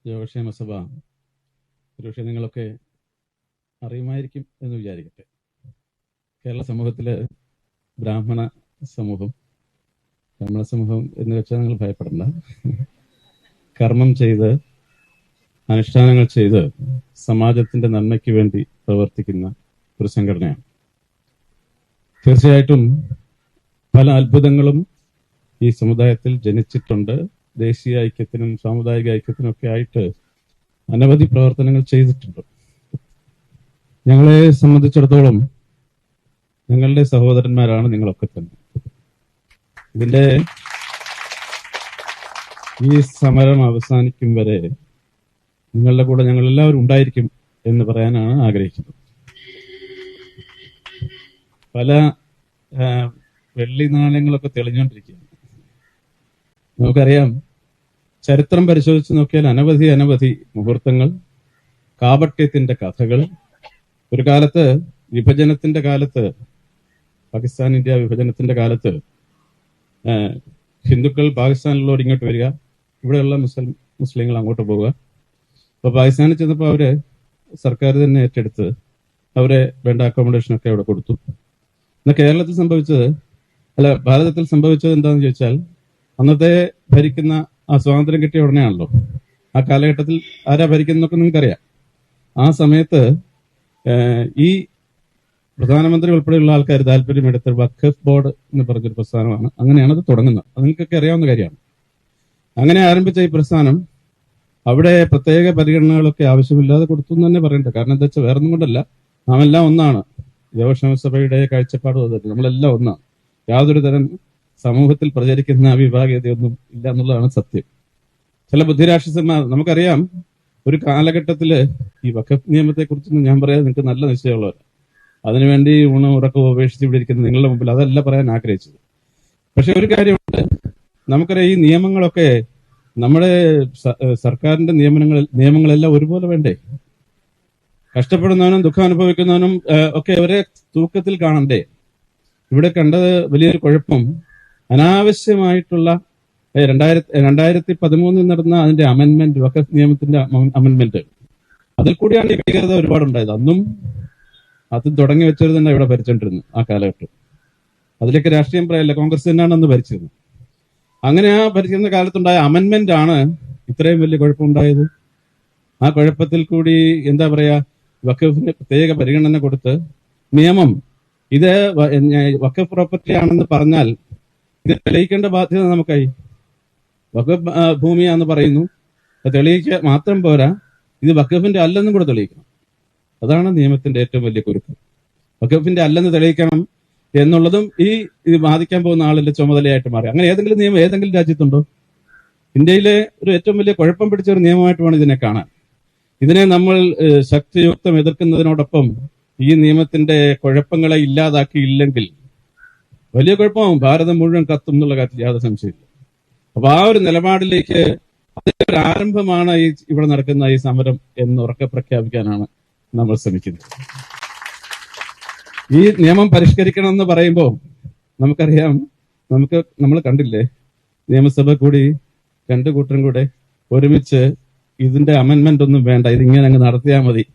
യോഗക്ഷേമ സഭ ഒരുപക്ഷെ നിങ്ങളൊക്കെ അറിയുമായിരിക്കും എന്ന് വിചാരിക്കട്ടെ. കേരള സമൂഹത്തില് ബ്രാഹ്മണ സമൂഹം എന്ന് വെച്ചാൽ നിങ്ങൾ ഭയപ്പെടണ്ട. കർമ്മം ചെയ്ത് അനുഷ്ഠാനങ്ങൾ ചെയ്ത് സമാജത്തിന്റെ നന്മയ്ക്ക് വേണ്ടി പ്രവർത്തിക്കുന്ന ഒരു സംഘടനയാണ്. തീർച്ചയായിട്ടും പല അത്ഭുതങ്ങളും ഈ സമുദായത്തിൽ ജനിച്ചിട്ടുണ്ട്. ദേശീയ ഐക്യത്തിനും സാമുദായിക ഐക്യത്തിനും ഒക്കെ ആയിട്ട് അനവധി പ്രവർത്തനങ്ങൾ ചെയ്തിട്ടുണ്ട്. ഞങ്ങളെ സംബന്ധിച്ചിടത്തോളം ഞങ്ങളുടെ സഹോദരന്മാരാണ് നിങ്ങളൊക്കെ തന്നെ. ഇതിന്റെ ഈ സമരം അവസാനിക്കും വരെ നിങ്ങളുടെ കൂടെ ഞങ്ങൾ എല്ലാവരും ഉണ്ടായിരിക്കും എന്ന് പറയാനാണ് ആഗ്രഹിക്കുന്നത്. പല വെള്ളി നാണയങ്ങളൊക്കെ തെളിഞ്ഞുകൊണ്ടിരിക്കുകയാണ്. നമുക്കറിയാം, ചരിത്രം പരിശോധിച്ച് നോക്കിയാൽ അനവധി മുഹൂർത്തങ്ങൾ, കാപട്യത്തിന്റെ കഥകൾ. ഒരു കാലത്ത് വിഭജനത്തിന്റെ കാലത്ത്, പാകിസ്ഥാൻ ഇന്ത്യ വിഭജനത്തിന്റെ കാലത്ത് ഹിന്ദുക്കൾ പാകിസ്ഥാനിലുള്ളവർ ഇങ്ങോട്ട് വരിക, ഇവിടെയുള്ള മുസ്ലിങ്ങൾ അങ്ങോട്ട് പോവുക. അപ്പൊ പാകിസ്ഥാനിൽ ചെന്നപ്പോൾ അവര് സർക്കാർ തന്നെ ഏറ്റെടുത്ത് അവരെ വേണ്ട അക്കോമഡേഷനൊക്കെ അവിടെ കൊടുത്തു. എന്നാൽ കേരളത്തിൽ സംഭവിച്ചത്, ഭാരതത്തിൽ സംഭവിച്ചത് എന്താണെന്ന് ചോദിച്ചാൽ, അന്നത്തെ ഭരിക്കുന്ന ആ സ്വാതന്ത്ര്യം കിട്ടിയ ഉടനെയാണല്ലോ, ആ കാലഘട്ടത്തിൽ ആരാ ഭരിക്കുന്നതൊക്കെ നിങ്ങൾക്കറിയാം. ആ സമയത്ത് ഈ പ്രധാനമന്ത്രി ഉൾപ്പെടെയുള്ള ആൾക്കാർ താല്പര്യമെടുത്ത വഖഫ് ബോർഡ് എന്ന് പറഞ്ഞൊരു പ്രസ്ഥാനമാണ്. അങ്ങനെയാണ് അത് തുടങ്ങുന്നത്. അത് നിങ്ങൾക്കൊക്കെ അറിയാവുന്ന കാര്യമാണ്. അങ്ങനെ ആരംഭിച്ച ഈ പ്രസ്ഥാനം അവിടെ പ്രത്യേക പരിഗണനകളൊക്കെ ആവശ്യമില്ലാതെ കൊടുത്തു എന്ന് തന്നെ പറയണ്ട. കാരണം എന്താ വെച്ചാൽ വേറൊന്നും കൊണ്ടല്ല, നാം എല്ലാം ഒന്നാണ്. യോഗക്ഷേമ സഭയുടെ കാഴ്ചപ്പാട് വന്നിട്ട് നമ്മളെല്ലാം ഒന്നാണ്. യാതൊരു തരം സമൂഹത്തിൽ പ്രചരിക്കുന്ന വിഭാഗീയതയൊന്നും ഇല്ല എന്നുള്ളതാണ് സത്യം. ചില ബുദ്ധിരാക്ഷസന്മാർ, നമുക്കറിയാം, ഒരു കാലഘട്ടത്തില് ഈ വഖഫ് നിയമത്തെ കുറിച്ചൊന്നും ഞാൻ പറയാതെ നിങ്ങൾക്ക് നല്ല നിശ്ചയമുള്ളവർ, അതിനുവേണ്ടി ഊണും ഉറക്കവും ഉപേക്ഷിച്ച് ഇവിടെ ഇരിക്കുന്ന നിങ്ങളുടെ മുമ്പിൽ അതല്ല പറയാൻ ആഗ്രഹിച്ചത്. പക്ഷെ ഒരു കാര്യമുണ്ട്, നമുക്കറിയാം, ഈ നിയമങ്ങളൊക്കെ നമ്മുടെ സർക്കാരിന്റെ നിയമങ്ങളെല്ലാം ഒരുപോലെ വേണ്ടേ? കഷ്ടപ്പെടുന്നവനും ദുഃഖം അനുഭവിക്കുന്നവനും ഒക്കെ ഒരേ തൂക്കത്തിൽ കാണണ്ടേ? ഇവിടെ കണ്ടത് വലിയൊരു കുഴപ്പം, അനാവശ്യമായിട്ടുള്ള 2013 നടന്ന അതിന്റെ അമെന്റ്മെന്റ്, വഖഫ് നിയമത്തിന്റെ അമെന്റ്മെന്റ്, അതിൽ കൂടിയാണ് ഈ ഭീകരത ഒരുപാടുണ്ടായത്. അന്നും അത് തുടങ്ങി വെച്ചത് തന്നെ ഇവിടെ ഭരിച്ചോണ്ടിരുന്നു ആ കാലഘട്ടം. അതിലേക്ക് രാഷ്ട്രീയം പറയല്ല, കോൺഗ്രസ് തന്നെയാണ് അന്ന് ഭരിച്ചിരുന്നത്. അങ്ങനെ ആ ഭരിക്കുന്ന കാലത്തുണ്ടായ അമെന്റ്മെന്റ് ആണ് ഇത്രയും വലിയ കുഴപ്പമുണ്ടായത്. ആ കുഴപ്പത്തിൽ കൂടി എന്താ പറയാ, വഖഫിന് പ്രത്യേക പരിഗണന കൊടുത്ത് നിയമം, ഇത് വഖഫ് പ്രോപ്പർട്ടി ആണെന്ന് പറഞ്ഞാൽ ഇത് തെളിയിക്കേണ്ട ബാധ്യത നമുക്കായി. വഖഫ് ഭൂമിയാന്ന് പറയുന്നു, തെളിയിക്കുക മാത്രം പോരാ, ഇത് വഖഫിന്റെ അല്ലെന്നും കൂടെ തെളിയിക്കണം. അതാണ് നിയമത്തിന്റെ ഏറ്റവും വലിയ കുരുക്ക്. വഖഫിന്റെ അല്ലെന്ന് തെളിയിക്കണം എന്നുള്ളതും ഇത് ബാധിക്കാൻ പോകുന്ന ആളിന്റെ ചുമതലയായിട്ട് മാറി. അങ്ങനെ ഏതെങ്കിലും നിയമം ഏതെങ്കിലും രാജ്യത്തുണ്ടോ? ഇന്ത്യയിലെ ഒരു ഏറ്റവും വലിയ കുഴപ്പം പിടിച്ച ഒരു നിയമമായിട്ട് വേണം ഇതിനെ കാണാൻ. ഇതിനെ നമ്മൾ ശക്തിയുക്തം എതിർക്കുന്നതിനോടൊപ്പം ഈ നിയമത്തിന്റെ കുഴപ്പങ്ങളെ ഇല്ലാതാക്കിയില്ലെങ്കിൽ വലിയ കുഴപ്പമാവും. ഭാരതം മുഴുവൻ കത്തും എന്നുള്ള കാര്യത്തിൽ യാതൊരു സംശയമില്ല. അപ്പൊ ആ ഒരു നിലപാടിലേക്ക്, അതിന്റെ ഒരു ആരംഭമാണ് ഇവിടെ നടക്കുന്ന ഈ സമരം എന്ന് ഉറക്കെ പ്രഖ്യാപിക്കാനാണ് നമ്മൾ ശ്രമിക്കുന്നത്. ഈ നിയമം പരിഷ്കരിക്കണം എന്ന് പറയുമ്പോൾ നമുക്കറിയാം, നമ്മൾ കണ്ടില്ലേ, നിയമസഭ കൂടി രണ്ടു കൂട്ടരും കൂടെ ഒരുമിച്ച് ഇതിന്റെ അമെന്റ്മെന്റ് ഒന്നും വേണ്ട, ഇതിങ്ങനെ അങ്ങ് നടത്തിയാൽ മതി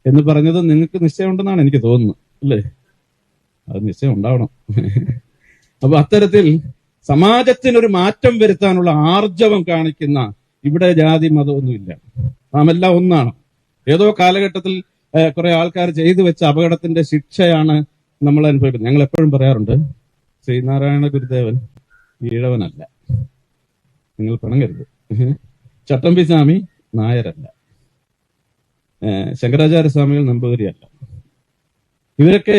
എന്ന് പറഞ്ഞത് നിങ്ങൾക്ക് നിശ്ചയമുണ്ടെന്നാണ് എനിക്ക് തോന്നുന്നത്, അല്ലേ? അത് നിശ്ചയം ഉണ്ടാവണം. അപ്പൊ അത്തരത്തിൽ സമാജത്തിനൊരു മാറ്റം വരുത്താനുള്ള ആർജവം കാണിക്കുന്ന, ഇവിടെ ജാതി മതമൊന്നുമില്ല, നാം എല്ലാം ഒന്നാണ്. ഏതോ കാലഘട്ടത്തിൽ കുറെ ആൾക്കാർ ചെയ്തു വെച്ച അപകടത്തിന്റെ ശിക്ഷയാണ് നമ്മൾ അനുഭവിക്കുന്നത്. ഞങ്ങൾ എപ്പോഴും പറയാറുണ്ട്, ശ്രീനാരായണ ഗുരുദേവൻ ഈഴവനല്ല, നിങ്ങൾ പിണങ്ങരുത്. ചട്ടമ്പി സ്വാമി നായരല്ല, ശങ്കരാചാര്യസ്വാമികൾ നമ്പൂതിരിയല്ല. ഇവരൊക്കെ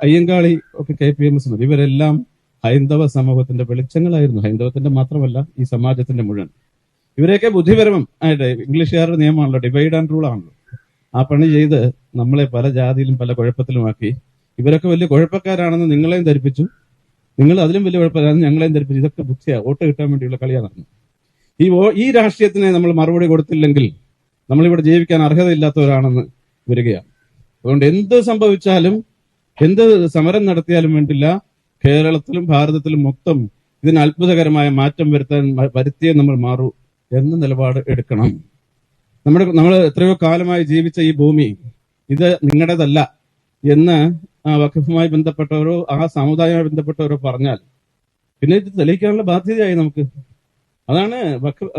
അയ്യങ്കാളി ഒക്കെ KPMS, ഇവരെല്ലാം ഹൈന്ദവ സമൂഹത്തിന്റെ വെളിച്ചങ്ങളായിരുന്നു. ഹൈന്ദവത്തിന്റെ മാത്രമല്ല, ഈ സമാജത്തിന്റെ മുഴുവൻ. ഇവരെയൊക്കെ ബുദ്ധിപരമം ആയിട്ട്, ഇംഗ്ലീഷുകാരുടെ നിയമമാണല്ലോ, ഡിവൈഡ് ആൻഡ് റൂൾ ആണല്ലോ, ആ പണി ചെയ്ത് നമ്മളെ പല ജാതിയിലും പല കുഴപ്പത്തിലുമാക്കി. ഇവരൊക്കെ വലിയ കുഴപ്പക്കാരാണെന്ന് നിങ്ങളെയും ധരിപ്പിച്ചു, നിങ്ങൾ അതിലും വലിയ കുഴപ്പക്കാരാണെന്ന് ഞങ്ങളെയും ധരിപ്പിച്ചു. ഇതൊക്കെ ബുദ്ധിയാ, വോട്ട് കിട്ടാൻ വേണ്ടിയുള്ള കളിയാണ് നടന്നത്. ഈ രാഷ്ട്രീയത്തിനെ നമ്മൾ മറുപടി കൊടുത്തില്ലെങ്കിൽ നമ്മളിവിടെ ജീവിക്കാൻ അർഹതയില്ലാത്തവരാണെന്ന് വരികയാണ്. അതുകൊണ്ട് എന്ത് സംഭവിച്ചാലും, എന്ത് സമരം നടത്തിയാലും വേണ്ടില്ല, കേരളത്തിലും ഭാരതത്തിലും മൊത്തം ഇതിന് അത്ഭുതകരമായ മാറ്റം വരുത്തിയേ നമ്മൾ മാറൂ എന്ന നിലപാട് എടുക്കണം. നമ്മൾ എത്രയോ കാലമായി ജീവിച്ച ഈ ഭൂമി ഇത് നിങ്ങളുടേതല്ല എന്ന് ആ വഖഫുമായി ബന്ധപ്പെട്ടവരോ ആ സമുദായവുമായി ബന്ധപ്പെട്ടവരോ പറഞ്ഞാൽ പിന്നെ ഇത് തെളിയിക്കാനുള്ള ബാധ്യതയായി നമുക്ക്. അതാണ്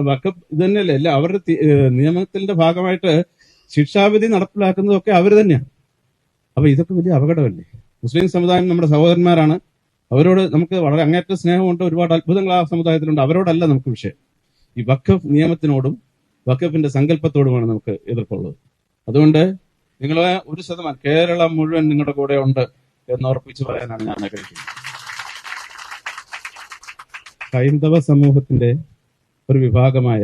വഖഫ് ഇത് തന്നെയല്ലേ അല്ല അവരുടെ നിയമത്തിന്റെ ഭാഗമായിട്ട് ശിക്ഷാവിധി നടപ്പിലാക്കുന്നതൊക്കെ അവർ തന്നെയാണ്. അപ്പൊ ഇതൊക്കെ വലിയ അപകടമല്ലേ? മുസ്ലിം സമുദായം നമ്മുടെ സഹോദരന്മാരാണ്. അവരോട് നമുക്ക് വളരെ അങ്ങേറ്റ സ്നേഹമുണ്ട്. ഒരുപാട് അത്ഭുതങ്ങൾ ആ സമുദായത്തിലുണ്ട്. അവരോടല്ല നമുക്ക് വിഷയം. ഈ വഖഫ് നിയമത്തിനോടും വഖഫിന്റെ സങ്കല്പത്തോടുമാണ് നമുക്ക് എതിർപ്പുള്ളത്. അതുകൊണ്ട് നിങ്ങൾ 1% കേരളം മുഴുവൻ നിങ്ങളുടെ കൂടെ ഉണ്ട് എന്ന് ഉറപ്പിച്ചു പറയാനാണ് ഞാൻ ആഗ്രഹിക്കുന്നത്. ഹൈന്ദവ സമൂഹത്തിന്റെ ഒരു വിഭാഗമായ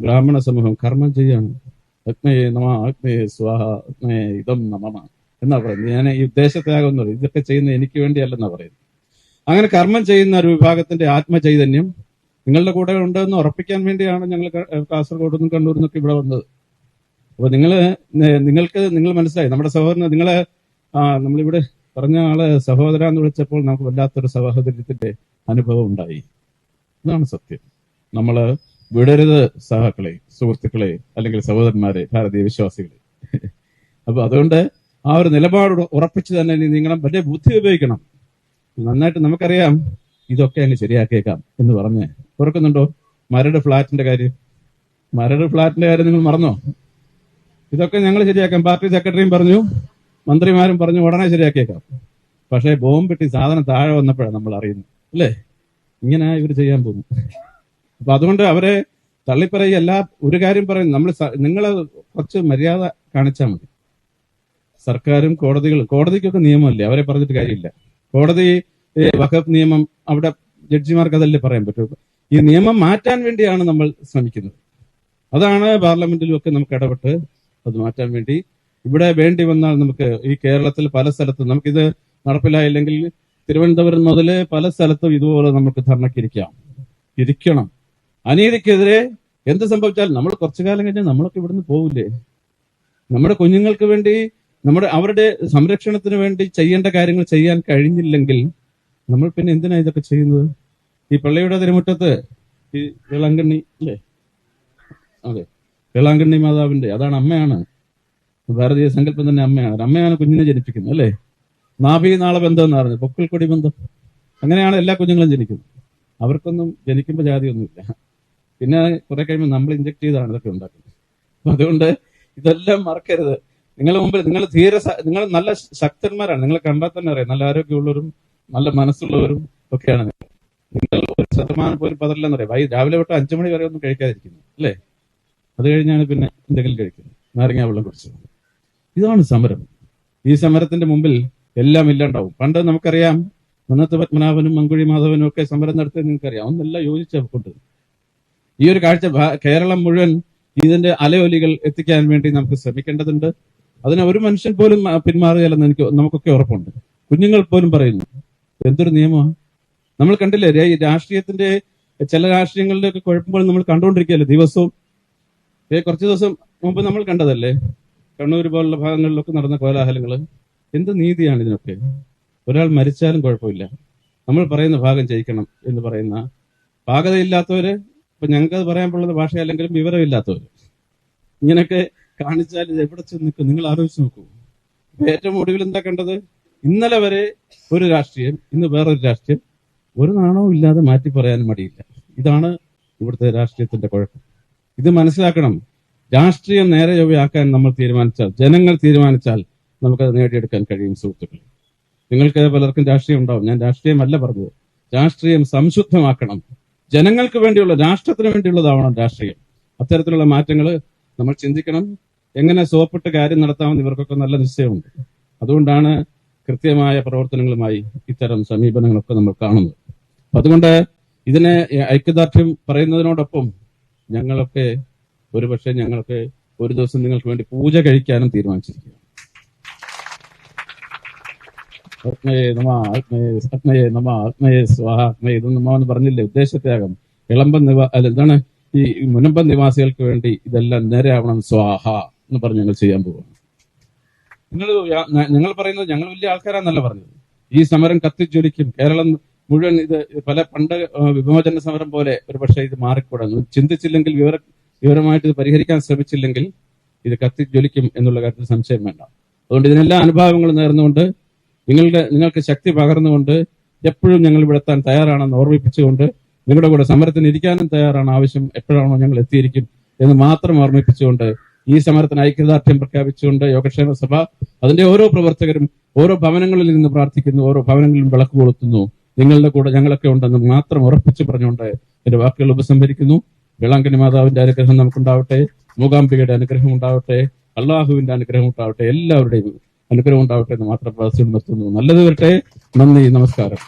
ബ്രാഹ്മണ സമൂഹം കർമ്മം ചെയ്യാണ്. അഗ്നയെ നമ, അഗ്നയെ സ്വാഹ, അഗ്നയെ ഇതം നമ എന്നാ പറയുന്നത്. ഞാൻ ഈ ഉദ്ദേശത്യാഗം എന്ന് പറയും. ഇതൊക്കെ ചെയ്യുന്ന എനിക്ക് വേണ്ടിയല്ലെന്നാ പറയുന്നത്. അങ്ങനെ കർമ്മം ചെയ്യുന്ന ഒരു വിഭാഗത്തിന്റെ ആത്മചൈതന്യം നിങ്ങളുടെ കൂടെ ഉണ്ടെന്ന് ഉറപ്പിക്കാൻ വേണ്ടിയാണ് ഞങ്ങൾ കാസർഗോഡ് നിന്നും കണ്ണൂരിൽ നിന്നൊക്കെ ഇവിടെ വന്നത്. അപ്പൊ നിങ്ങൾ മനസ്സിലായി നമ്മുടെ സഹോദരന് നമ്മളിവിടെ പറഞ്ഞ ആള് സഹോദര എന്ന് വിളിച്ചപ്പോൾ നമുക്ക് വല്ലാത്തൊരു സഹോദര്യത്തിന്റെ അനുഭവം ഉണ്ടായി. ഇതാണ് സത്യം. നമ്മള് വിടരുത് സഹാക്കളെ, സുഹൃത്തുക്കളെ, അല്ലെങ്കിൽ സഹോദരന്മാരെ, ഭാരതീയ വിശ്വാസികളെ. അപ്പൊ അതുകൊണ്ട് ആ ഒരു നിലപാട് ഉറപ്പിച്ച് തന്നെ നിങ്ങളും വലിയ ബുദ്ധി ഉപയോഗിക്കണം. നന്നായിട്ട് നമുക്കറിയാം ഇതൊക്കെ അങ്ങ് ശരിയാക്കിയേക്കാം എന്ന് പറഞ്ഞ് ഓർക്കുന്നുണ്ടോ? മരട് ഫ്ളാറ്റിന്റെ കാര്യം നിങ്ങൾ മറന്നോ? ഇതൊക്കെ ഞങ്ങൾ ശരിയാക്കാം. പാർട്ടി സെക്രട്ടറിയും പറഞ്ഞു, മന്ത്രിമാരും പറഞ്ഞു ഉടനെ ശരിയാക്കിയേക്കാം. പക്ഷേ ബോംബിട്ടി സാധനം താഴെ വന്നപ്പോഴാണ് നമ്മൾ അറിയുന്നത്, അല്ലേ? ഇങ്ങനെ ഇവർ ചെയ്യാൻ പോകുന്നു. അപ്പൊ അതുകൊണ്ട് അവരെ തള്ളിപ്പറയല്ല. ഒരു കാര്യം പറയും, നിങ്ങൾ കുറച്ച് മര്യാദ കാണിച്ചാൽ മതി. സർക്കാരും കോടതിക്കൊക്കെ നിയമമല്ലേ, അവരെ പറഞ്ഞിട്ട് കാര്യമില്ല. കോടതി വഖഫ് നിയമം അവിടെ ജഡ്ജിമാർക്ക് അതല്ലേ പറയാൻ പറ്റൂ. ഈ നിയമം മാറ്റാൻ വേണ്ടിയാണ് നമ്മൾ ശ്രമിക്കുന്നത്. അതാണ് പാർലമെന്റിലും ഒക്കെ നമുക്ക് ഇടപെട്ട് അത് മാറ്റാൻ വേണ്ടി ഇവിടെ വേണ്ടി വന്നാൽ നമുക്ക് ഈ കേരളത്തിൽ പല സ്ഥലത്തും നമുക്കിത് നടപ്പിലായില്ലെങ്കിൽ തിരുവനന്തപുരം മുതൽ പല സ്ഥലത്തും ഇതുപോലെ നമുക്ക് ഇരിക്കണം. അനീതിക്കെതിരെ എന്ത് സംഭവിച്ചാൽ നമ്മൾ കുറച്ചു കാലം കഴിഞ്ഞാൽ നമ്മളൊക്കെ ഇവിടുന്ന് പോവില്ലേ? നമ്മുടെ കുഞ്ഞുങ്ങൾക്ക് വേണ്ടി അവരുടെ സംരക്ഷണത്തിന് വേണ്ടി ചെയ്യേണ്ട കാര്യങ്ങൾ ചെയ്യാൻ കഴിഞ്ഞില്ലെങ്കിൽ നമ്മൾ പിന്നെ എന്തിനാ ഇതൊക്കെ ചെയ്യുന്നത്? ഈ പള്ളിയുടെ തിരുമുറ്റത്ത് ഈ വേളാങ്കണ്ണി അല്ലേ, അതെ, വേളാങ്കണ്ണി മാതാവിന്റെ അതാണ് അമ്മയാണ്. ഭാരതീയ സങ്കല്പം തന്നെ അമ്മയാണ് കുഞ്ഞിനെ ജനിപ്പിക്കുന്നത്, അല്ലേ? നാഭി നാള ബന്ധം എന്ന് പറഞ്ഞത് പൊക്കിൾ കൊടി ബന്ധം. അങ്ങനെയാണ് എല്ലാ കുഞ്ഞുങ്ങളും ജനിക്കുന്നത്. അവർക്കൊന്നും ജനിക്കുമ്പോൾ ജാതിയൊന്നുമില്ല. പിന്നെ കുറെ കഴിയുമ്പോൾ നമ്മൾ ഇഞ്ചക്ട് ചെയ്താണ് ഇതൊക്കെ ഉണ്ടാക്കുന്നത്. അതുകൊണ്ട് ഇതെല്ലാം മറക്കരുത്. നിങ്ങളുടെ മുമ്പിൽ നിങ്ങൾ നല്ല ശക്തന്മാരാണ്. നിങ്ങൾ കണ്ടാൽ തന്നെ അറിയാം, നല്ല ആരോഗ്യമുള്ളവരും നല്ല മനസ്സുള്ളവരും ഒക്കെയാണ് നിങ്ങൾ. 1% പോലും പതറില്ലെന്ന് പറയാം. രാവിലെ തൊട്ട് 5 മണി വരെ ഒന്നും കഴിക്കാതിരിക്കുന്നു, അല്ലേ? അത് കഴിഞ്ഞാണ് പിന്നെ എന്തെങ്കിലും കഴിക്കുന്നത്, നാരങ്ങ വെള്ളം കുടിച്ചത്. ഇതാണ് സമരം. ഈ സമരത്തിന്റെ മുമ്പിൽ എല്ലാം ഇല്ലാണ്ടാവും. പണ്ട് നമുക്കറിയാം, മന്നത്ത് പത്മനാഭനും മങ്കുഴി മാധവനും ഒക്കെ സമരം നടത്തിയത് നിങ്ങൾക്കറിയാം. ഒന്നെല്ലാം യോജിച്ചുകൊണ്ട് ഈ ഒരു കാഴ്ച കേരളം മുഴുവൻ ഇതിന്റെ അലയൊലികൾ എത്തിക്കാൻ വേണ്ടി നമുക്ക് ശ്രമിക്കേണ്ടതുണ്ട്. അതിന് ഒരു മനുഷ്യൻ പോലും പിന്മാറുകയല്ലെന്ന് നമുക്കൊക്കെ ഉറപ്പുണ്ട്. കുഞ്ഞുങ്ങൾ പോലും പറയുന്നു, എന്തൊരു നിയമമാണ്. നമ്മൾ കണ്ടില്ലേ രാഷ്ട്രീയത്തിന്റെ ചില രാഷ്ട്രീയങ്ങളുടെ ഒക്കെ കുഴപ്പങ്ങൾ നമ്മൾ കണ്ടുകൊണ്ടിരിക്കുകയല്ലേ ദിവസവും. കുറച്ചു ദിവസം മുമ്പ് നമ്മൾ കണ്ടതല്ലേ കണ്ണൂർ പോലുള്ള ഭാഗങ്ങളിലൊക്കെ നടന്ന കോലാഹലങ്ങൾ. എന്ത് നീതിയാണ് ഇതിനൊക്കെ? ഒരാൾ മരിച്ചാലും കുഴപ്പമില്ല, നമ്മൾ പറയുന്ന ഭാഗം ജയിക്കണം എന്ന് പറയുന്ന പാകതയില്ലാത്തവര്, ഇപ്പൊ ഞങ്ങൾക്കത് പറയാൻ പോകുന്ന ഭാഷയല്ലെങ്കിലും വിവരമില്ലാത്തവര് ഇങ്ങനെയൊക്കെ കാണിച്ചാൽ ഇത് എവിടെ ചെന്ന് നിൽക്കും? നിങ്ങൾ ആലോചിച്ച് നോക്കൂ. ഏറ്റവും ഒടുവിൽ എന്താ കണ്ടത്? ഇന്നലെ വരെ ഒരു രാഷ്ട്രീയം, ഇന്ന് വേറൊരു രാഷ്ട്രീയം. ഒരു നാണവും ഇല്ലാതെ മാറ്റി പറയാനും മടിയില്ല. ഇതാണ് ഇവിടുത്തെ രാഷ്ട്രീയത്തിന്റെ കുഴപ്പം. ഇത് മനസ്സിലാക്കണം. രാഷ്ട്രീയം നേരെ ചൊവ്വയാക്കാൻ നമ്മൾ തീരുമാനിച്ചാൽ, ജനങ്ങൾ തീരുമാനിച്ചാൽ നമുക്കത് നേടിയെടുക്കാൻ കഴിയും. സുഹൃത്തുക്കൾ, നിങ്ങൾക്ക് പലർക്കും രാഷ്ട്രീയം ഉണ്ടാവും. ഞാൻ രാഷ്ട്രീയമല്ല പറഞ്ഞത്. രാഷ്ട്രീയം സംശുദ്ധമാക്കണം. ജനങ്ങൾക്ക് വേണ്ടിയുള്ള, രാഷ്ട്രത്തിന് വേണ്ടിയുള്ളതാവണം രാഷ്ട്രീയം. അത്തരത്തിലുള്ള മാറ്റങ്ങൾ നമ്മൾ ചിന്തിക്കണം. എങ്ങനെ സോപ്പിട്ട് കാര്യം നടത്താമെന്ന് ഇവർക്കൊക്കെ നല്ല നിശ്ചയമുണ്ട്. അതുകൊണ്ടാണ് കൃത്യമായ പ്രവർത്തനങ്ങളുമായി ഇത്തരം സമീപനങ്ങളൊക്കെ നമ്മൾ കാണുന്നത്. അതുകൊണ്ട് ഇതിനെ ഐക്യദാർഢ്യം പറയുന്നതിനോടൊപ്പം ഞങ്ങളൊക്കെ ഒരു ദിവസം നിങ്ങൾക്ക് വേണ്ടി പൂജ കഴിക്കാനും തീരുമാനിച്ചിരിക്കുകയാണ്. ഇതൊന്നും പറഞ്ഞില്ലേ? ഉദ്ദേശത്യാഗം. എന്താണ് ഈ മുനമ്പം നിവാസികൾക്ക് വേണ്ടി ഇതെല്ലാം നേരെയാവണം സ്വാഹ എന്ന് പറഞ്ഞ് ഞങ്ങൾ ചെയ്യാൻ പോവുകയാണ്. ഞങ്ങൾ പറയുന്നത് ഞങ്ങൾ വലിയ ആൾക്കാരാന്നല്ല പറഞ്ഞത്. ഈ സമരം കത്തിജ്വലിക്കും. കേരളം മുഴുവൻ ഇത് പണ്ട് വിമോചന സമരം പോലെ ഒരു പക്ഷേ ഇത് മാറിക്കൂടാ. ചിന്തിച്ചില്ലെങ്കിൽ, വിവരമായിട്ട് ഇത് പരിഹരിക്കാൻ ശ്രമിച്ചില്ലെങ്കിൽ ഇത് കത്തിജ്വലിക്കും എന്നുള്ള കാര്യത്തിൽ സംശയം വേണ്ട. അതുകൊണ്ട് ഇതിനെല്ലാ അനുഭാവങ്ങളും നേർന്നുകൊണ്ട് നിങ്ങൾക്ക് ശക്തി പകർന്നുകൊണ്ട് എപ്പോഴും ഞങ്ങൾ ഇവിടെ എത്താൻ തയ്യാറാണെന്ന് ഓർമ്മിപ്പിച്ചുകൊണ്ട് നിങ്ങളുടെ കൂടെ സമരത്തിന് ഇരിക്കാനും തയ്യാറാണ്. ആവശ്യം എപ്പോഴാണോ ഞങ്ങൾ എത്തിയിരിക്കും എന്ന് മാത്രം ഓർമ്മിപ്പിച്ചുകൊണ്ട് ഈ സമരത്തിന് ഐക്യദാർഢ്യം പ്രഖ്യാപിച്ചുകൊണ്ട് യോഗക്ഷേമ സഭ അതിന്റെ ഓരോ പ്രവർത്തകരും ഓരോ ഭവനങ്ങളിൽ നിന്ന് പ്രാർത്ഥിക്കുന്നു, ഓരോ ഭവനങ്ങളിലും വിളക്ക് കൊളുത്തുന്നു. നിങ്ങളുടെ കൂടെ ഞങ്ങളൊക്കെ ഉണ്ടെന്ന് മാത്രം ഉറപ്പിച്ചു പറഞ്ഞുകൊണ്ട് എന്റെ വാക്കുകൾ ഉപസംഹരിക്കുന്നു. വേളാങ്കണ്ണി മാതാവിന്റെ അനുഗ്രഹം നമുക്കുണ്ടാവട്ടെ, മൂകാംബികയുടെ അനുഗ്രഹം ഉണ്ടാവട്ടെ, അള്ളാഹുവിന്റെ അനുഗ്രഹം ഉണ്ടാവട്ടെ, എല്ലാവരുടെയും അനുഗ്രഹം ഉണ്ടാവട്ടെ എന്ന് മാത്രം പ്രാർത്ഥിച്ചു നിർത്തുന്നു. നല്ലത് വരട്ടെ. നന്ദി, നമസ്കാരം.